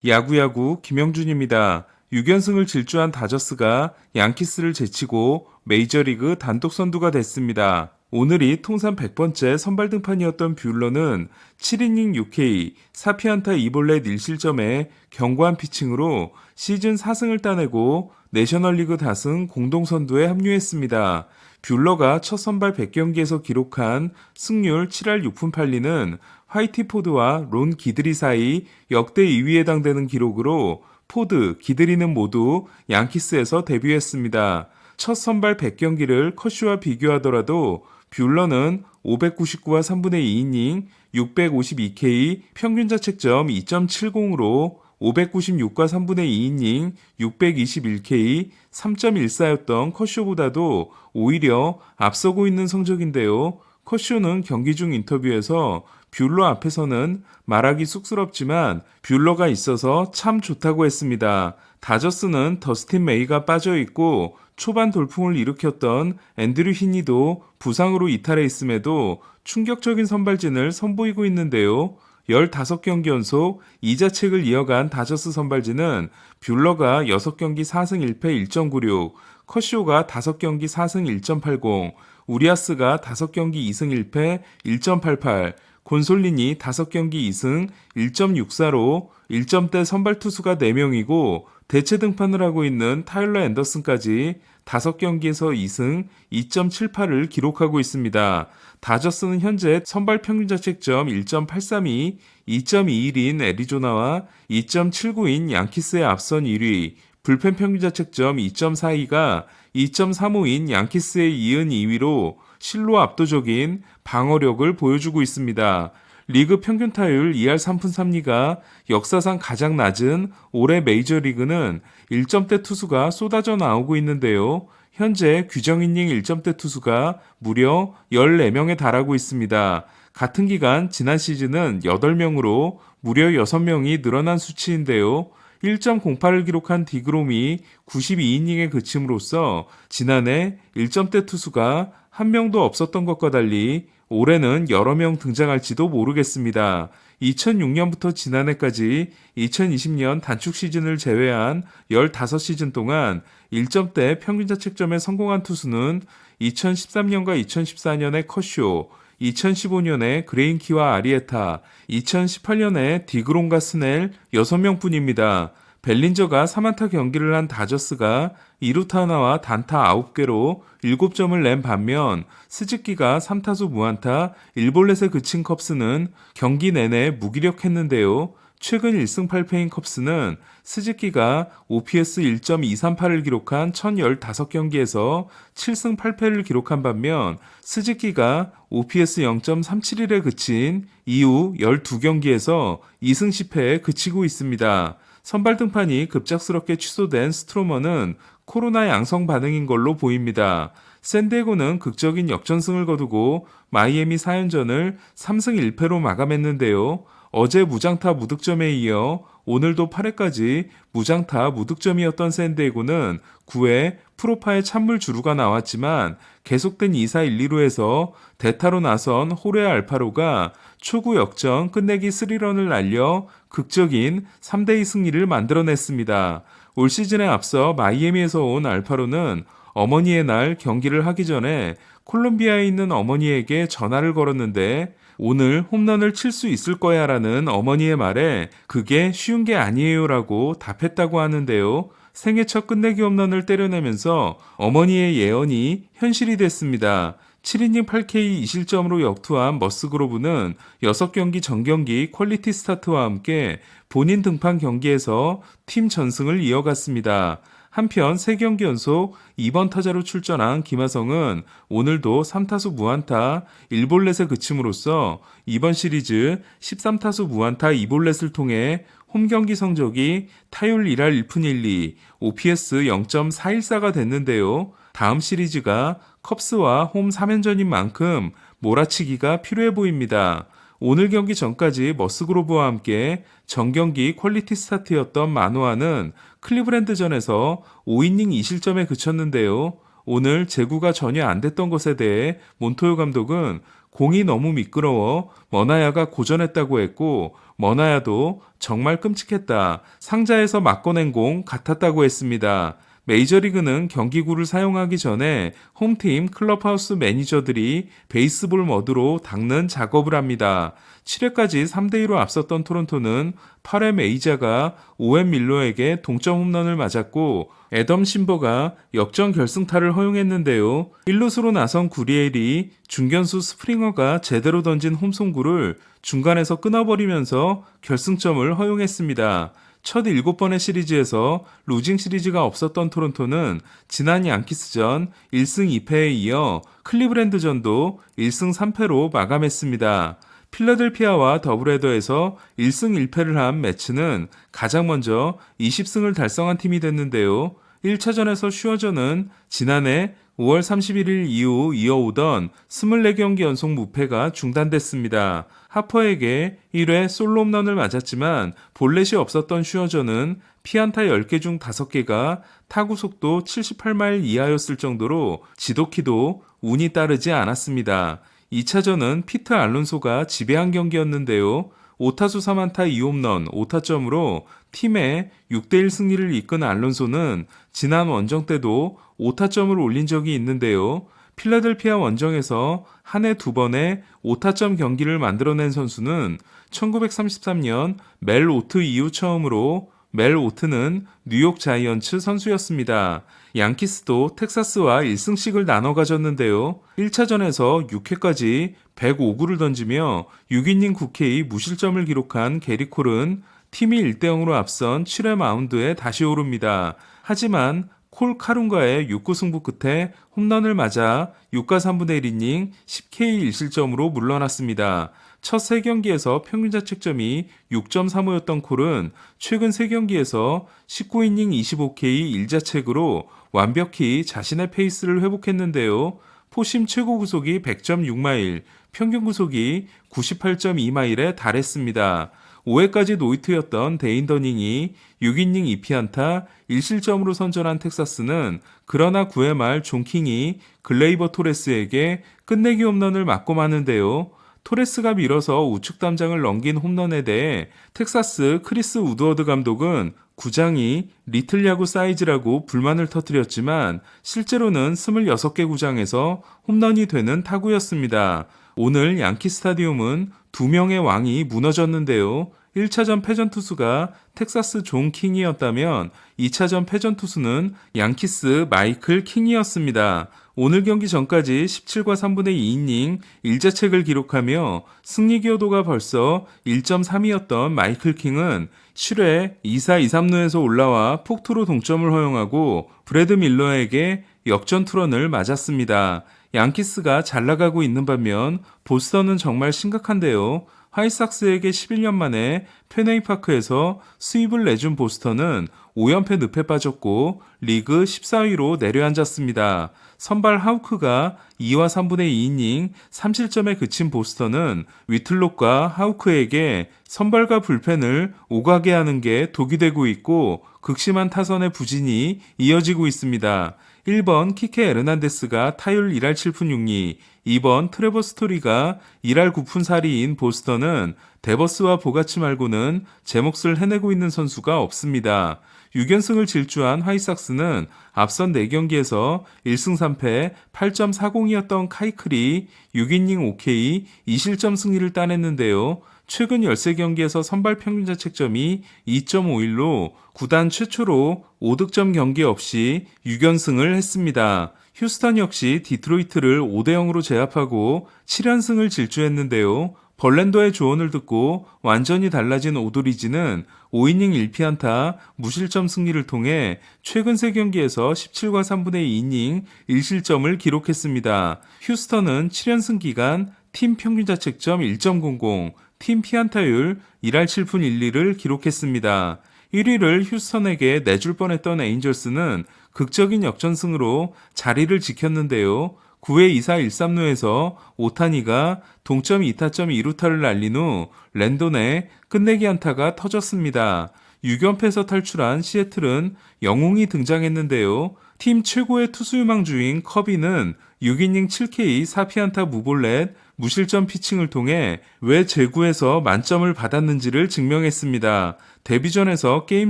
야구야구 김영준입니다. 6연승을 질주한 다저스가 양키스를 제치고 메이저리그 단독 선두가 됐습니다. 오늘이 통산 100번째 선발 등판이었던 뷰러는 7이닝 6K, 4피안타 2볼넷 1실점에 견고한 피칭으로 시즌 4승을 따내고 내셔널리그 다승 공동선두에 합류했습니다. 뷰러가 첫 선발 100경기에서 기록한 승률 7할 6푼 8리는 화이티포드와 론 기드리 사이 역대 2위에 해당되는 기록으로 포드, 기드리는 모두 양키스에서 데뷔했습니다. 첫 선발 100경기를 컷슈와 비교하더라도 뷰러는 599와 3분의 2이닝, 652K, 평균 자책점 2.70으로 596과 3분의 2이닝, 621K, 3.14였던 컷쇼보다도 오히려 앞서고 있는 성적인데요. 컷쇼는 경기 중 인터뷰에서 뷰러 앞에서는 말하기 쑥스럽지만 뷰러가 있어서 참 좋다고 했습니다. 다저스는 더스틴 메이가 빠져있고 초반 돌풍을 일으켰던 앤드류 히니도 부상으로 이탈해 있음에도 충격적인 선발진을 선보이고 있는데요. 15경기 연속 2자책을 이어간 다저스 선발진은 뷰러가 6경기 4승 1패 1.96, 컷쇼가 5경기 4승 1.80, 우리아스가 5경기 2승 1패 1.88, 곤솔린이 5경기 2승 1.64로 1점대 선발 투수가 4명이고 대체 등판을 하고 있는 타일러 앤더슨까지 5경기에서 2승 2.78을 기록하고 있습니다. 다저스는 현재 선발 평균 자책점 1.832, 2.21인 애리조나와 2.79인 양키스의 앞선 1위, 불펜 평균 자책점 2.42가 2.35인 양키스에 이은 2위로 실로 압도적인 방어력을 보여주고 있습니다. 리그 평균 타율 2할 3푼 3리가 역사상 가장 낮은 올해 메이저리그는 1점대 투수가 쏟아져 나오고 있는데요. 현재 규정 이닝 1점대 투수가 무려 14명에 달하고 있습니다. 같은 기간 지난 시즌은 8명으로 무려 6명이 늘어난 수치인데요. 1.08을 기록한 디그롬이 92이닝에 그침으로써 지난해 1점대 투수가 한 명도 없었던 것과 달리 올해는 여러 명 등장할지도 모르겠습니다. 2006년부터 지난해까지 2020년 단축 시즌을 제외한 15시즌 동안 1점대 평균 자책점에 성공한 투수는 2013년과 2014년의 컷쇼, 2015년에 그레인키와 아리에타, 2018년에 디그롬과 스넬 6명뿐입니다. 벨린저가 3안타 경기를 한 다저스가 2루타 하나와 단타 9개로 7점을 낸 반면 스즈키가 3타수 무안타 1볼넷에 그친 컵스는 경기 내내 무기력했는데요. 최근 1승 8패인 컵스는 스즈키가 OPS 1.238을 기록한 1015경기에서 7승 8패를 기록한 반면 스즈키가 OPS 0.371에 그친 이후 12경기에서 2승 10패에 그치고 있습니다. 선발 등판이 급작스럽게 취소된 스트로머는 코로나 양성 반응인 걸로 보입니다. 샌디에고는 극적인 역전승을 거두고 마이애미 4연전을 3승 1패로 마감했는데요. 어제 무장타 무득점에 이어 오늘도 8회까지 무장타 무득점이었던 샌디에고는 9회 프로파의 찬물 주루가 나왔지만 계속된 2사 1, 2루에서 대타로 나선 호레 알파로가 초구 역전 끝내기 3런을 날려 극적인 3대2 승리를 만들어냈습니다. 올 시즌에 앞서 마이애미에서 온 알파로는 어머니의 날 경기를 하기 전에 콜롬비아에 있는 어머니에게 전화를 걸었는데 오늘 홈런을 칠 수 있을 거야 라는 어머니의 말에 그게 쉬운 게 아니에요 라고 답했다고 하는데요. 생애 첫 끝내기 홈런을 때려내면서 어머니의 예언이 현실이 됐습니다. 7이닝 8K 2실점으로 역투한 머스그로브는 6경기 전경기 퀄리티 스타트와 함께 본인 등판 경기에서 팀 전승을 이어갔습니다. 한편 3경기 연속 2번 타자로 출전한 김하성은 오늘도 3타수 무안타 1볼넷에 그침으로써 이번 시리즈 13타수 무안타 2볼넷을 통해 홈경기 성적이 타율 1할 1푼 1리, OPS 0.414가 됐는데요. 다음 시리즈가 컵스와 홈 3연전인 만큼 몰아치기가 필요해 보입니다. 오늘 경기 전까지 머스그로브와 함께 전경기 퀄리티 스타트였던 마노아는 클리브랜드전에서 5이닝 2실점에 그쳤는데요. 오늘 제구가 전혀 안 됐던 것에 대해 몬토요 감독은 공이 너무 미끄러워 머나야가 고전했다고 했고 머나야도 정말 끔찍했다. 상자에서 맞고 낸 공 같았다고 했습니다. 메이저리그는 경기구를 사용하기 전에 홈팀 클럽하우스 매니저들이 베이스볼 머드로 닦는 작업을 합니다. 7회까지 3대2로 앞섰던 토론토는 8회 메이저가 오웬 밀러에게 동점 홈런을 맞았고 애덤 심버가 역전 결승타를 허용했는데요. 1루수로 나선 구리엘이 중견수 스프링어가 제대로 던진 홈송구를 중간에서 끊어버리면서 결승점을 허용했습니다. 첫 7번의 시리즈에서 루징 시리즈가 없었던 토론토는 지난 양키스전 1승 2패에 이어 클리브랜드전도 1승 3패로 마감했습니다. 필라델피아와 더블헤더에서 1승 1패를 한 매츠는 가장 먼저 20승을 달성한 팀이 됐는데요. 1차전에서 슈어저는 지난해 5월 31일 이후 이어오던 24경기 연속 무패가 중단됐습니다. 하퍼에게 1회 솔로 홈런을 맞았지만 볼넷이 없었던 슈어저는 피안타 10개 중 5개가 타구 속도 78마일 이하였을 정도로 지독히도 운이 따르지 않았습니다. 2차전은 피트 알론소가 지배한 경기였는데요. 5타수 3안타 2홈런 5타점으로 팀의 6대1 승리를 이끈 알론소는 지난 원정 때도 5타점을 올린 적이 있는데요. 필라델피아 원정에서 한 해 2번의 5타점 경기를 만들어낸 선수는 1933년 멜 오트 이후 처음으로 멜 오트는 뉴욕 자이언츠 선수였습니다. 양키스도 텍사스와 1승씩을 나눠 가졌는데요. 1차전에서 6회까지 105구를 던지며 6이닝 9K 무실점을 기록한 게리 콜은 팀이 1대0으로 앞선 7회 마운드에 다시 오릅니다. 하지만 콜 카룬과의 6구 승부 끝에 홈런을 맞아 6과 3분의 1이닝 10K 1실점으로 물러났습니다. 첫 3경기에서 평균 자책점이 6.35였던 콜은 최근 3경기에서 19이닝 25K 1자책으로 완벽히 자신의 페이스를 회복했는데요. 포심 최고 구속이 100.6마일, 평균 구속이 98.2마일에 달했습니다. 5회까지 노히트였던 데인 더닝이 6이닝 2피안타 1실점으로 선전한 텍사스는 그러나 9회 말 존 킹이 글레이버 토레스에게 끝내기 홈런을 맞고 마는데요. 토레스가 밀어서 우측 담장을 넘긴 홈런에 대해 텍사스 크리스 우드워드 감독은 구장이 리틀 야구 사이즈라고 불만을 터뜨렸지만 실제로는 26개 구장에서 홈런이 되는 타구였습니다. 오늘 양키 스타디움은 2명의 왕이 무너졌는데요. 1차전 패전 투수가 텍사스 존 킹이었다면 2차전 패전 투수는 양키스 마이클 킹이었습니다. 오늘 경기 전까지 17과 3분의 2이닝 1자책을 기록하며 승리 기여도가 벌써 1.3이었던 마이클 킹은 7회 2사 2삼루에서 올라와 폭투로 동점을 허용하고 브래드 밀러에게 역전 투런을 맞았습니다. 양키스가 잘 나가고 있는 반면 보스턴은 정말 심각한데요. 화이삭스에게 11년 만에 페네이파크에서 수입을 내준 보스턴은 5연패 늪에 빠졌고 리그 14위로 내려앉았습니다. 선발 하우크가 2와 3분의 2이닝 3실점에 그친 보스턴은 위틀록과 하우크에게 선발과 불펜을 오가게 하는 게 독이 되고 있고 극심한 타선의 부진이 이어지고 있습니다. 1번 키케 에르난데스가 타율 1할 7푼 6리, 2번 트레버 스토리가 1할 9푼 4리인 보스턴은 데버스와 보가치 말고는 제 몫을 해내고 있는 선수가 없습니다. 6연승을 질주한 화이삭스는 앞선 4경기에서 1승 3패 8.40이었던 카이클이 6이닝 5K 2실점 승리를 따냈는데요. 최근 13경기에서 선발 평균 자책점이 2.51로 구단 최초로 5득점 경기 없이 6연승을 했습니다. 휴스턴 역시 디트로이트를 5대0으로 제압하고 7연승을 질주했는데요. 벌랜더의 조언을 듣고 완전히 달라진 오도리지는 5이닝 1피안타 무실점 승리를 통해 최근 3경기에서 17과 3분의 2이닝 1실점을 기록했습니다. 휴스턴은 7연승 기간 팀 평균 자책점 1.00, 팀 피안타율 1할 7푼 1리를 기록했습니다. 1위를 휴스턴에게 내줄 뻔했던 에인절스는 극적인 역전승으로 자리를 지켰는데요. 9회 2사 1삼루에서 오타니가 동점 2타점 2루타를 날린 후 랜돈의 끝내기 안타가 터졌습니다. 6연패에서 탈출한 시애틀은 영웅이 등장했는데요. 팀 최고의 투수 유망주인 커비는 6이닝 7K 4피안타 무볼넷 무실점 피칭을 통해 왜 제구에서 만점을 받았는지를 증명했습니다. 데뷔전에서 게임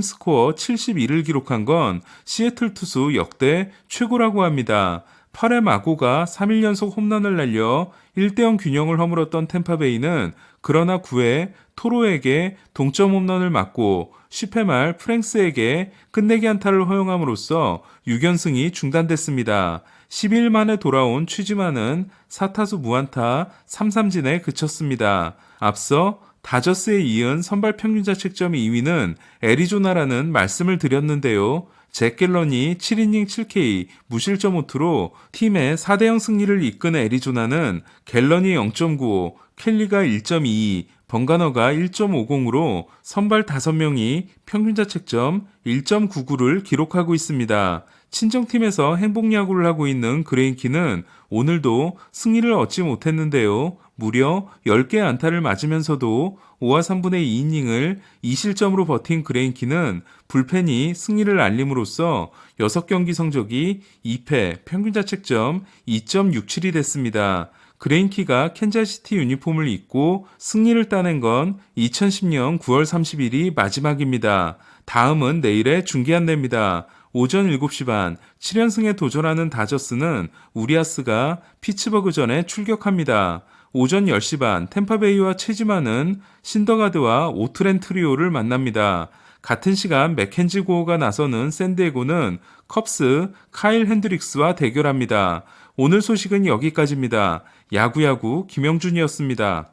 스코어 71을 기록한 건 시애틀 투수 역대 최고라고 합니다. 8회 마고가 3일 연속 홈런을 날려 1대0 균형을 허물었던 템파베이는 그러나 9회 토로에게 동점 홈런을 맞고 10회 말 프랭스에게 끝내기 안타를 허용함으로써 6연승이 중단됐습니다. 12일 만에 돌아온 취지만은 4타수 무안타 3삼진에 그쳤습니다. 앞서 다저스에 이은 선발 평균 자책점 2위는 애리조나라는 말씀을 드렸는데요. 잭 갤런이 7이닝 7K 무실점 호투로 팀의 4대0 승리를 이끈 애리조나는 갤런이 0.95, 켈리가 1.22, 번가너가 1.50으로 선발 5명이 평균 자책점 1.99를 기록하고 있습니다. 친정팀에서 행복야구를 하고 있는 그레인키는 오늘도 승리를 얻지 못했는데요. 무려 10개의 안타를 맞으면서도 5와 3분의 2이닝을 2실점으로 버틴 그레인키는 불펜이 승리를 알림으로써 6경기 성적이 2패, 평균 자책점 2.67이 됐습니다. 그레인키가 캔자스시티 유니폼을 입고 승리를 따낸 건 2010년 9월 30일이 마지막입니다. 다음은 내일의 중계 안내입니다. 오전 7시 반 7연승에 도전하는 다저스는 우리아스가 피츠버그전에 출격합니다. 오전 10시 반 템파베이와 체지마는 신더가드와 오트렌 트리오를 만납니다. 같은 시간 맥켄지 고어가 나서는 샌디에고는 컵스 카일 핸드릭스와 대결합니다. 오늘 소식은 여기까지입니다. 야구야구 김영준이었습니다.